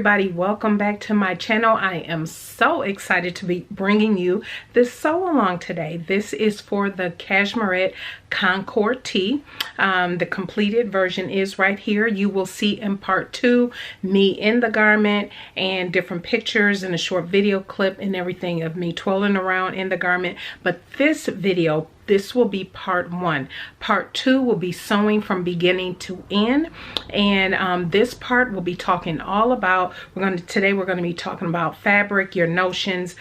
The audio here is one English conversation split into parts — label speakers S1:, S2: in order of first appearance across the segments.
S1: everybody, welcome back to my channel. I am so excited to be bringing you this sew along today. This is for the Cashmerette Concord tee. The completed version is right here. You will see in part 2 me in the garment and different pictures and a short video clip and everything of me twirling around in the garment. But this video, this will be part 1. Part 2 will be sewing from beginning to end, and this part will be talking all about, today we're going to be talking about fabric, your notions,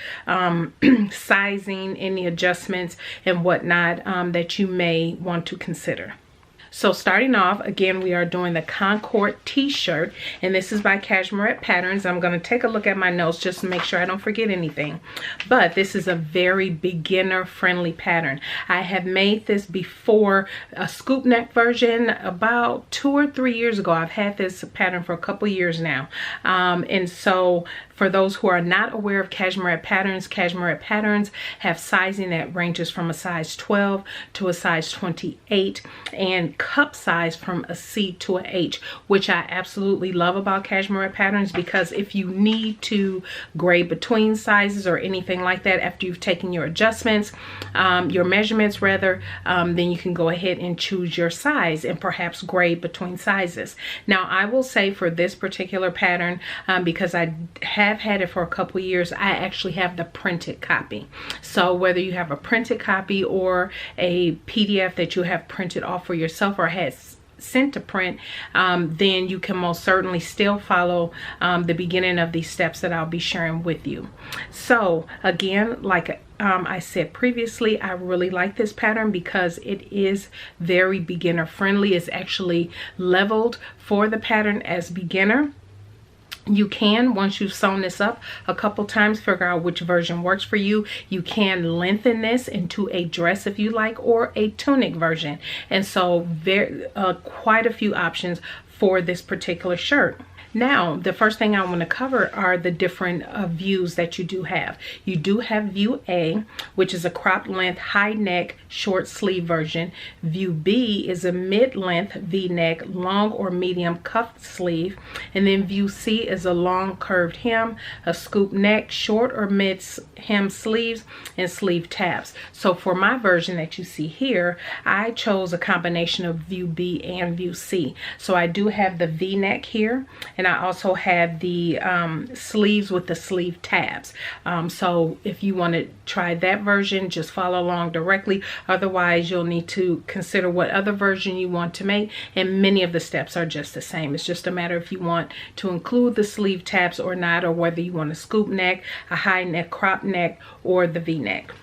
S1: sizing, any adjustments and whatnot that you may want to consider. So starting off, again, we are doing the Concord t-shirt, and this is by Cashmerette Patterns. I'm going to take a look at my notes just to make sure I don't forget anything. But this is a very beginner-friendly pattern. I have made this before, a scoop neck version, about 2 or 3 years ago. I've had this pattern for a couple years now. And so for those who are not aware of Cashmerette Patterns have sizing that ranges from a size 12 to a size 28, and cup size from a C to a H, which I absolutely love about Cashmerette Patterns, because if you need to grade between sizes or anything like that after you've taken your adjustments, your measurements rather, then you can go ahead and choose your size and perhaps grade between sizes. Now I will say for this particular pattern, because I have had it for a couple years, I actually have the printed copy. So whether you have a printed copy or a PDF that you have printed off for yourself or had sent to print, then you can most certainly still follow the beginning of these steps that I'll be sharing with you. So again, like I said previously, I really like this pattern because it is very beginner friendly. It's actually leveled for the pattern as beginner. You can, once you've sewn this up a couple times, figure out which version works for you. You can lengthen this into a dress if you like, or a tunic version. And so quite a few options for this particular shirt. Now, the first thing I want to cover are the different views that you do have. You do have view A, which is a cropped length, high neck, short sleeve version. View B is a mid-length V-neck, long or medium cuffed sleeve. And then view C is a long curved hem, a scoop neck, short or mid hem sleeves, and sleeve tabs. So for my version that you see here, I chose a combination of view B and view C. So I do have the V-neck here, and I also have the sleeves with the sleeve tabs. So if you want to try that version, just follow along directly. Otherwise, you'll need to consider what other version you want to make, and many of the steps are just the same. It's just a matter if you want to include the sleeve tabs or not, or whether you want a scoop neck, a high neck, crop neck, or the V-neck.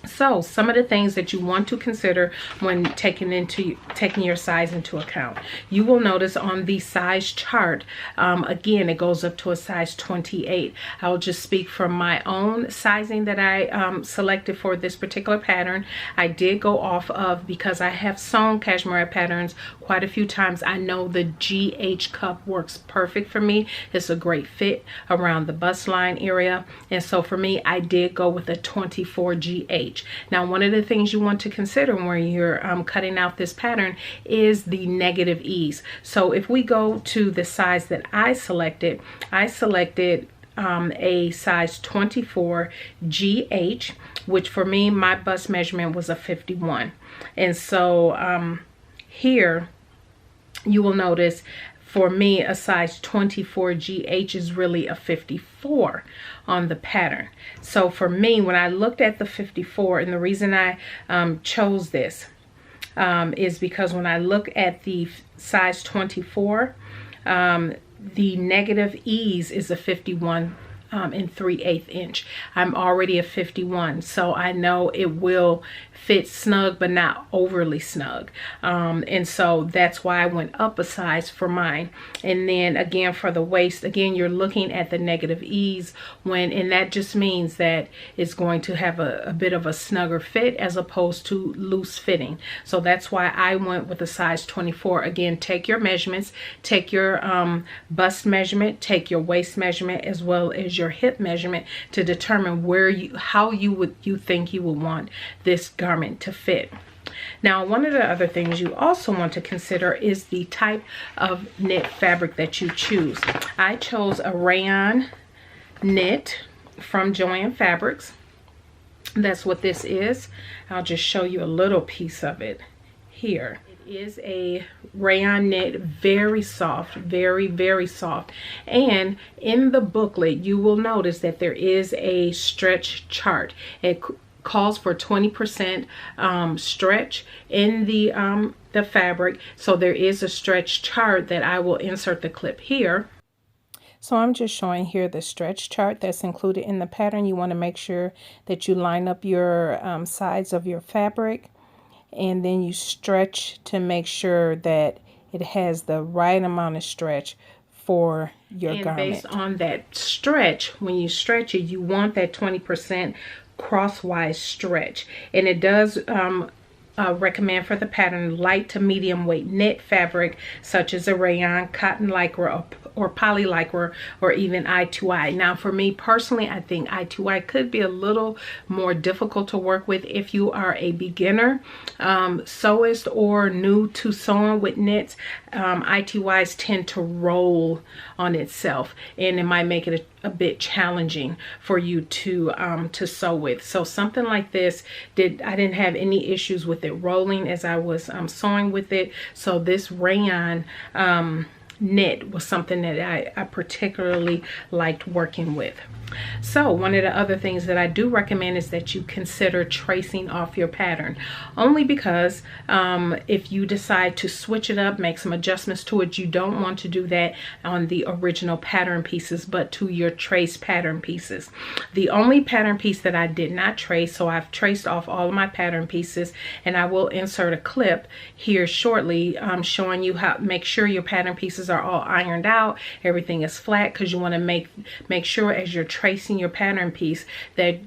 S1: So some of the things that you want to consider when taking your size into account. You will notice on the size chart, again, it goes up to a size 28. I'll just speak from my own sizing that I selected for this particular pattern. I did go off of, because I have sewn Cashmerette Patterns quite a few times, I know the GH cup works perfect for me. It's a great fit around the bust line area, and so for me, I did go with a 24 GH. Now, one of the things you want to consider when you're cutting out this pattern is the negative ease. So if we go to the size that I selected a size 24 GH, which for me, my bust measurement was a 51. And so here you will notice, for me, a size 24 GH is really a 54 on the pattern. So for me, when I looked at the 54, and the reason I chose this is because when I look at the size 24, the negative ease is a 51 and 3/8 inch. I'm already a 51, so I know it will fit snug but not overly snug, and so that's why I went up a size for mine. And then again, for the waist, again, you're looking at the negative ease and that just means that it's going to have a bit of a snugger fit as opposed to loose fitting. So that's why I went with a size 24. Again, take your measurements, take your bust measurement, take your waist measurement, as well as your hip measurement, to determine how you think you would want this garment to fit. Now, one of the other things you also want to consider is the type of knit fabric that you choose. I chose a rayon knit from Joann Fabrics. That's what this is. I'll just show you a little piece of it here. It is a rayon knit, very soft, very soft. And in the booklet, you will notice that there is a stretch chart. It calls for 20% stretch in the fabric. So there is a stretch chart that I will insert the clip here. So I'm just showing here the stretch chart that's included in the pattern. You want to make sure that you line up your sides of your fabric, and then you stretch to make sure that it has the right amount of stretch for your garment. Based on that stretch, when you stretch it, you want that 20% crosswise stretch. And it does recommend for the pattern light to medium weight knit fabric such as a rayon, cotton lycra, or poly lycra, or even I2I. Now for me personally, I think I2I could be a little more difficult to work with if you are a beginner sewist or new to sewing with knits. I2Is tend to roll on itself, and it might make it a bit challenging for you to sew with. So something like this, I didn't have any issues with it rolling as I was sewing with it. So this rayon knit was something that I particularly liked working with. So one of the other things that I do recommend is that you consider tracing off your pattern, only because if you decide to switch it up, make some adjustments to it, you don't want to do that on the original pattern pieces, but to your trace pattern pieces. The only pattern piece that I did not trace, so I've traced off all of my pattern pieces, and I will insert a clip here shortly showing you how make sure your pattern pieces are all ironed out, everything is flat, because you want to make sure as you're tracing your pattern piece that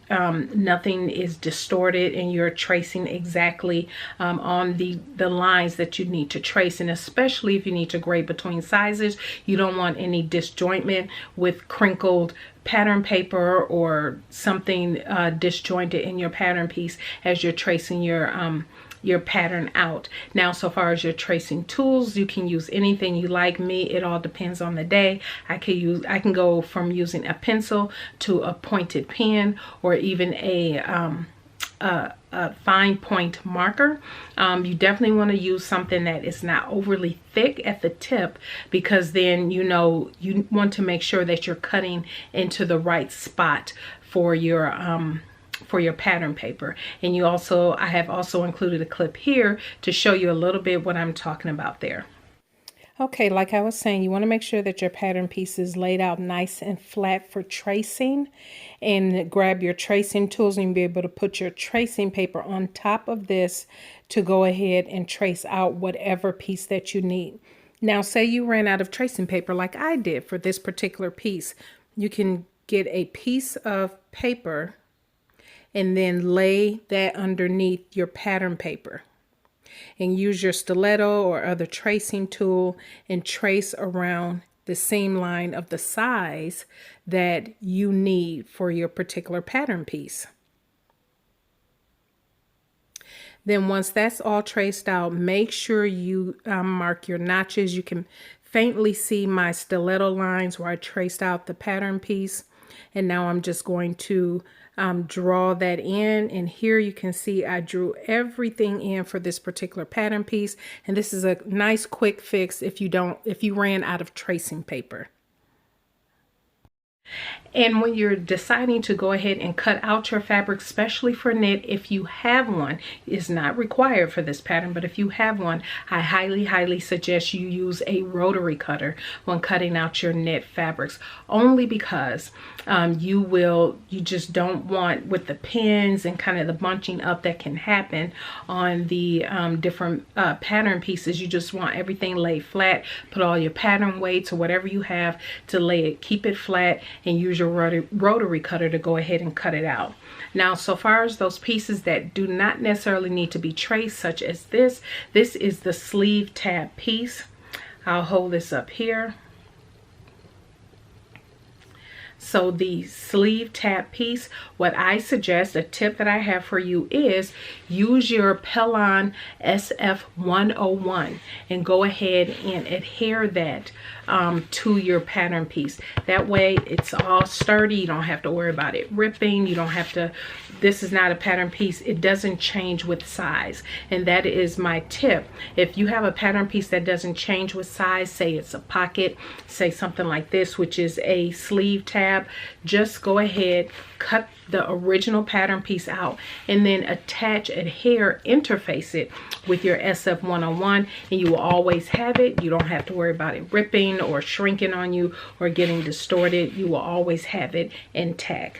S1: nothing is distorted, and you're tracing exactly on the lines that you need to trace. And especially if you need to grade between sizes, you don't want any disjointment with crinkled pattern paper or something disjointed in your pattern piece as you're tracing your pattern out. Now, so far as your tracing tools, you can use anything you like. Me, it all depends on the day. I can go from using a pencil to a pointed pen, or even a fine point marker. You definitely want to use something that is not overly thick at the tip, because then you want to make sure that you're cutting into the right spot for your pattern paper. And I have also included a clip here to show you a little bit what I'm talking about there. Okay, like I was saying, you want to make sure that your pattern piece is laid out nice and flat for tracing, and grab your tracing tools and be able to put your tracing paper on top of this to go ahead and trace out whatever piece that you need. Now, say you ran out of tracing paper like I did for this particular piece. You can get a piece of paper and then lay that underneath your pattern paper, and use your stiletto or other tracing tool and trace around the seam line of the size that you need for your particular pattern piece. Then once that's all traced out, make sure you mark your notches. You can faintly see my stiletto lines where I traced out the pattern piece. And now I'm just going to draw that in, and here you can see I drew everything in for this particular pattern piece. And this is a nice quick fix if you ran out of tracing paper. And when you're deciding to go ahead and cut out your fabric, especially for knit, if you have one, it's not required for this pattern, but if you have one, I highly suggest you use a rotary cutter when cutting out your knit fabrics, only because you just don't want, with the pins and kind of the bunching up that can happen on the different pattern pieces, you just want everything laid flat. Put all your pattern weights or whatever you have to lay it, keep it flat, and use your rotary cutter to go ahead and cut it out. Now, so far as those pieces that do not necessarily need to be traced, such as this is the sleeve tab piece. I'll hold this up here. So the sleeve tab piece, what I suggest, a tip that I have for you is use your Pellon SF101 and go ahead and adhere that to your pattern piece. That way it's all sturdy. You don't have to worry about it ripping. You don't have to, this is not a pattern piece. It doesn't change with size. And that is my tip. If you have a pattern piece that doesn't change with size, say it's a pocket, say something like this, which is a sleeve tab, just go ahead, cut the original pattern piece out, and then attach, adhere, interface it with your SF101, and you will always have it. You don't have to worry about it ripping or shrinking on you or getting distorted. You will always have it intact.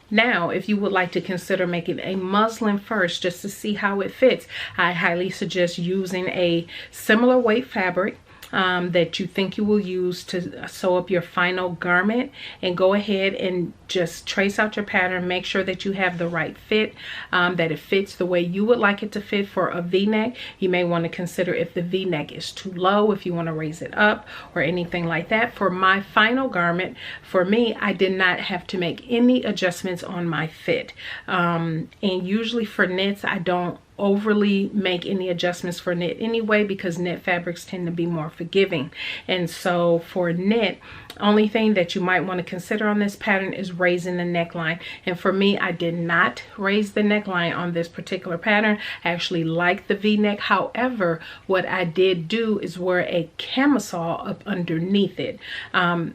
S1: Now, if you would like to consider making a muslin first just to see how it fits, I highly suggest using a similar weight fabric that you think you will use to sew up your final garment, and go ahead and just trace out your pattern. Make sure that you have the right fit, that it fits the way you would like it to fit. For a v-neck, you may want to consider if the v-neck is too low, if you want to raise it up or anything like that. For my final garment, for me, I did not have to make any adjustments on my fit, and usually for knits I don't overly make any adjustments for knit anyway, because knit fabrics tend to be more forgiving. And so for knit, only thing that you might want to consider on this pattern is raising the neckline. And for me, I did not raise the neckline on this particular pattern. I actually like the v-neck. However, what I did do is wear a camisole up underneath it. I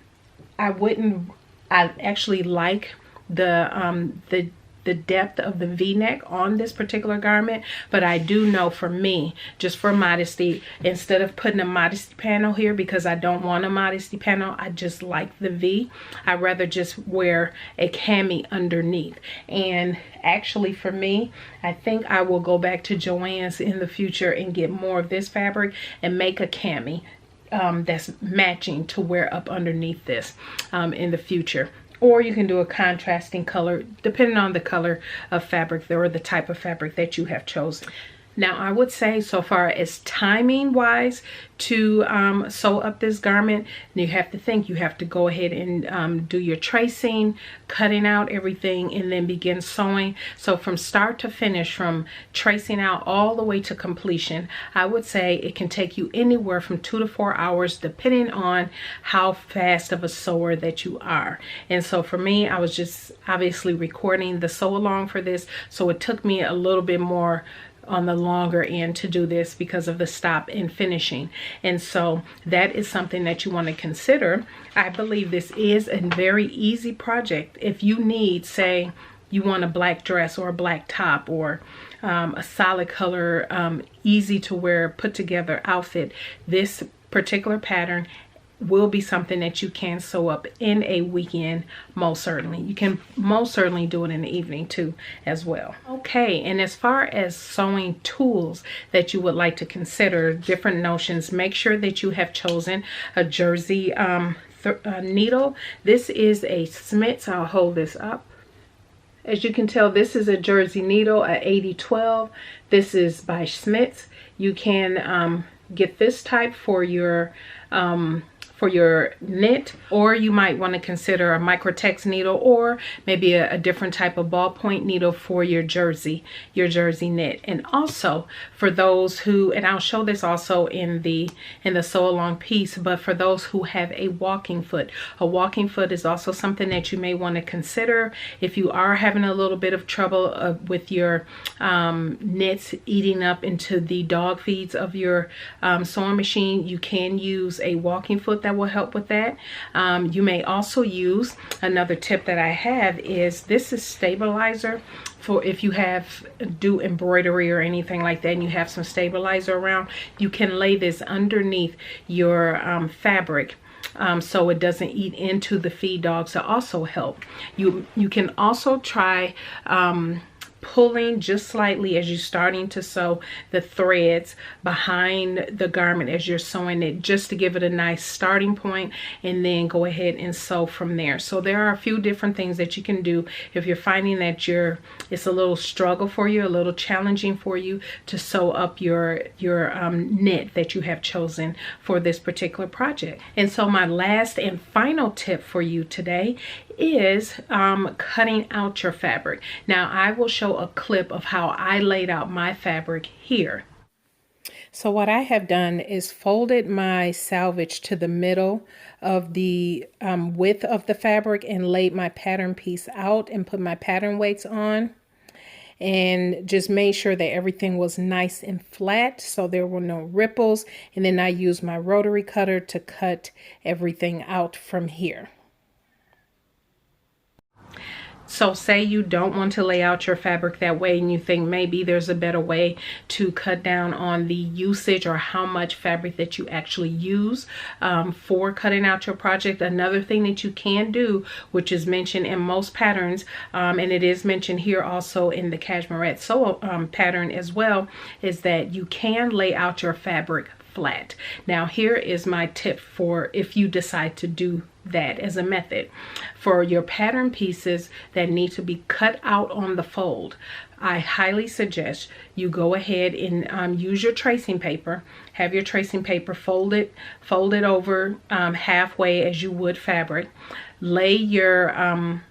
S1: actually like the depth of the v-neck on this particular garment, but I do know for me, just for modesty, instead of putting a modesty panel here, because I don't want a modesty panel, I just like the v, I'd rather just wear a cami underneath. And actually for me, I think I will go back to Joann's in the future and get more of this fabric and make a cami that's matching to wear up underneath this in the future. Or you can do a contrasting color depending on the color of fabric or the type of fabric that you have chosen. Now, I would say, so far as timing wise to sew up this garment, you have to think, you have to go ahead and do your tracing, cutting out everything, and then begin sewing. So from start to finish, from tracing out all the way to completion, I would say it can take you anywhere from 2 to 4 hours, depending on how fast of a sewer that you are. And so for me, I was just obviously recording the sew along for this, so it took me a little bit more on the longer end to do this because of the stop and finishing. And so that is something that you want to consider. I believe this is a very easy project. If you need, say you want a black dress or a black top, or a solid color, easy to wear, put together outfit, this particular pattern will be something that you can sew up in a weekend. Most certainly you can most certainly do it in the evening too as well. Okay, and as far as sewing tools that you would like to consider, different notions, make sure that you have chosen a jersey needle. This is a Smith's. I'll hold this up. As you can tell, this is a jersey needle, a 8012. This is by Smith's. You can get this type for your knit, or you might want to consider a microtex needle, or maybe a different type of ballpoint needle for your jersey knit. And also for those who, and I'll show this also in the sew along piece, but for those who have a walking foot is also something that you may want to consider. If you are having a little bit of trouble with your knits eating up into the dog feeds of your sewing machine, you can use a walking foot that will help with that. You may also use, another tip that I have is, this is stabilizer for if you do embroidery or anything like that and you have some stabilizer around. You can lay this underneath your fabric so it doesn't eat into the feed dogs to also help. You can also try pulling just slightly as you're starting to sew the threads behind the garment as you're sewing it, just to give it a nice starting point, and then go ahead and sew from there. So there are a few different things that you can do if you're finding that it's a little struggle for you, a little challenging for you to sew up your knit that you have chosen for this particular project. And so my last and final tip for you today is cutting out your fabric. Now I will show a clip of how I laid out my fabric here. So what I have done is folded my selvage to the middle of the width of the fabric and laid my pattern piece out and put my pattern weights on, and just made sure that everything was nice and flat so there were no ripples. And then I used my rotary cutter to cut everything out from here. So say you don't want to lay out your fabric that way and you think maybe there's a better way to cut down on the usage or how much fabric that you actually use for cutting out your project. Another thing that you can do, which is mentioned in most patterns, and it is mentioned here also in the Cashmerette pattern as well, is that you can lay out your fabric flat. Now here is my tip for if you decide to do that as a method. For your pattern pieces that need to be cut out on the fold, I highly suggest you go ahead and use your tracing paper. Have your tracing paper fold it over halfway as you would fabric. Lay your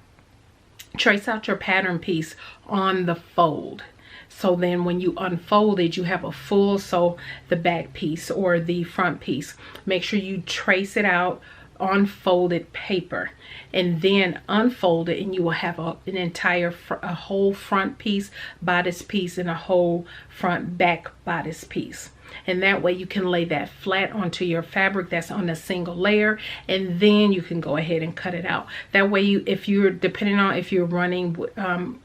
S1: trace out your pattern piece on the fold. So then when you unfold it, you have a full, so the back piece or the front piece. Make sure you trace it out on folded paper and then unfold it, and you will have a whole front piece, bodice piece, and a whole front back bodice piece. And that way you can lay that flat onto your fabric that's on a single layer, and then you can go ahead and cut it out. That way if you're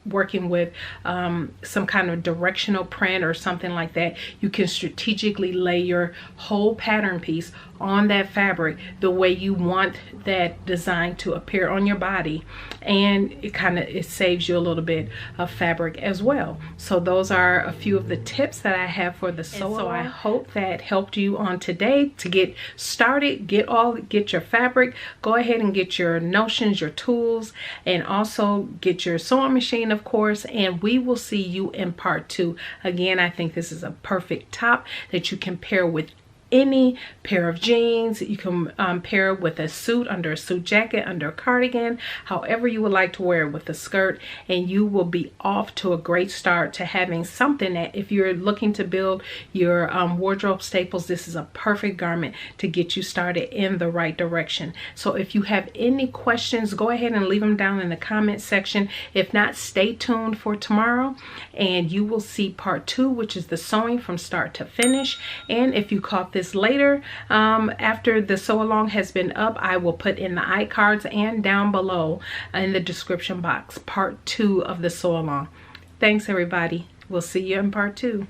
S1: working with some kind of directional print or something like that, you can strategically lay your whole pattern piece on that fabric the way you want that design to appear on your body, and it saves you a little bit of fabric as well. So those are a few of the tips that I have for the sew. So I hope that helped you on today to get started, get your fabric, go ahead and get your notions, your tools, and also get your sewing machine, of course, and we will see you in part 2. Again, I think this is a perfect top that you can pair with any pair of jeans. You can pair it with a suit, under a suit jacket, under a cardigan, however you would like to wear it, with a skirt, and you will be off to a great start to having something that, if you're looking to build your wardrobe staples, this is a perfect garment to get you started in the right direction. So if you have any questions, go ahead and leave them down in the comment section. If not, stay tuned for tomorrow and you will see part 2, which is the sewing from start to finish. And if you caught this later, after the sew along has been up, I will put in the iCards and down below in the description box part 2 of the sew along. Thanks everybody. We'll see you in part 2.